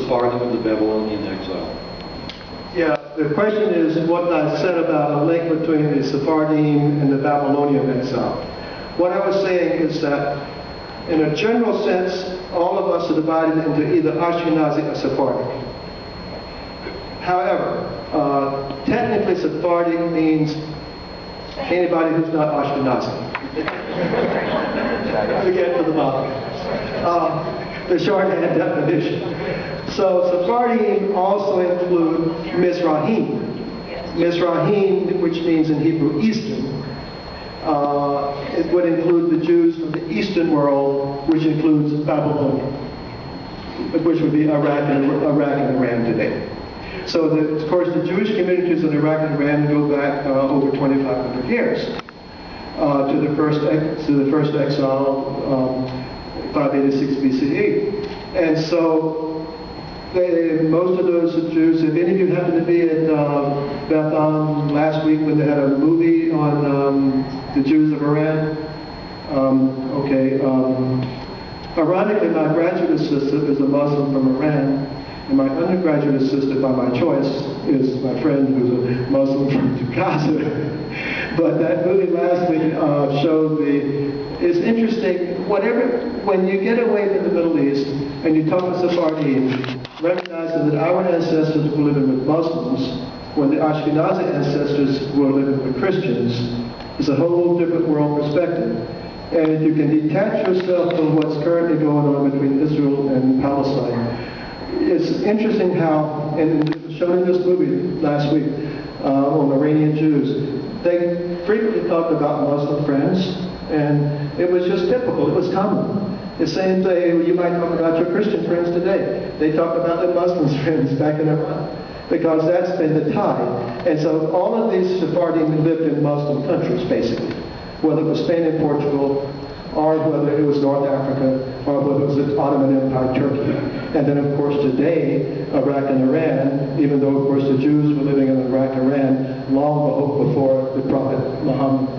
Sephardim of the Babylonian exile? Yeah, the question is what I said about a link between the Sephardim and the Babylonian exile. What I was saying is that in a general sense, all of us are divided into either Ashkenazi or Sephardic. However, technically Sephardic means anybody who's not Ashkenazi. To get to the bottom. The shorthand definition. So Sephardim also include Mizrahim. Mizrahim, which means in Hebrew Eastern. It would include the Jews from the Eastern world, which includes Babylonia, which would be Iraq and Iran today. So, of course, the Jewish communities in Iraq and Iran go back over 2,500 years to the first exile, 586 BCE. And so, most of those Jews, if any of you happen to be at Beth Am last week when they had a movie on the Jews of Iran, ironically, my graduate assistant is a Muslim from Iran, and my undergraduate assistant, by my choice, is my friend who's a Muslim from Gaza. But that movie last week showed it's interesting, when you get away from the Middle East and you talk to Sephardim, recognizing that our ancestors were living with Muslims when the Ashkenazi ancestors were living with Christians, it's a whole different world perspective. And if you can detach yourself from what's currently going on between Israel and Palestine, it's interesting how, and it was shown in this movie last week on Iranian Jews, they frequently talked about Muslim friends, and it was just typical, it was common. The same thing you might talk about your Christian friends today. They talk about their Muslim friends back in Iran, because that's been the tie. And so all of these Sephardim lived in Muslim countries, basically, whether it was Spain and Portugal, or whether it was North Africa, or whether it was the Ottoman Empire, Turkey. And then, of course, today, Iraq and Iran, even though, of course, the Jews were living in Iraq and Iran long before the Prophet Muhammad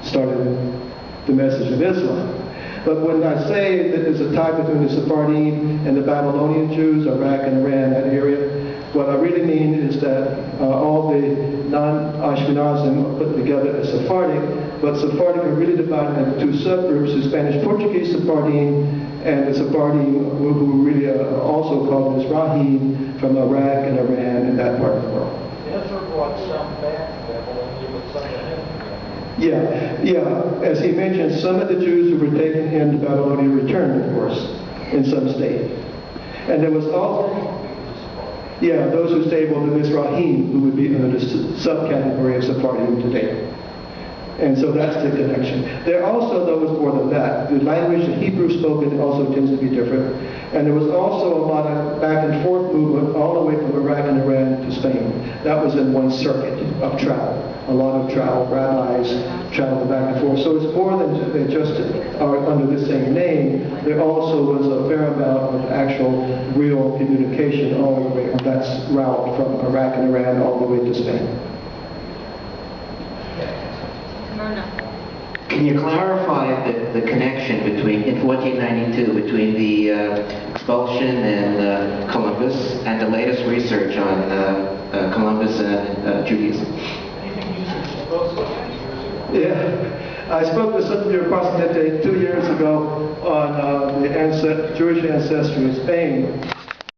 started the message of Islam. But when I say that there's a tie between the Sephardim and the Babylonian Jews, Iraq and Iran, that area, what I really mean is that all the non-Ashkenazim are put together as Sephardic, but Sephardic are really divided into two subgroups, the Spanish-Portuguese Sephardim and the Sephardim who really are also called Mizrahim from Iraq and Iran and that part of the world. Ezra brought some back to Babylonia, but some of them. Yeah. As he mentioned, some of the Jews who were taken into Babylonia returned, of course, in some state. And there was also, those who stayed were the Mizrahim, who would be under the subcategory of Sephardim today. And so that's the connection. There also, though, was more than that. The language, the Hebrew spoken, also tends to be different. And there was also a lot of back and forth movement all the way from Iraq and Iran to Spain. That was in one circuit of travel. A lot of travel, rabbis traveled back and forth. So it's more than they just are under the same name. There also was a fair amount of actual real communication all the way on that route from Iraq and Iran all the way to Spain. Can you clarify the connection between, in 1492, between the expulsion and Columbus and the latest research on Columbus and Judaism? Yeah, I spoke to some of your Proximate 2 years ago on the Jewish ancestry of Spain.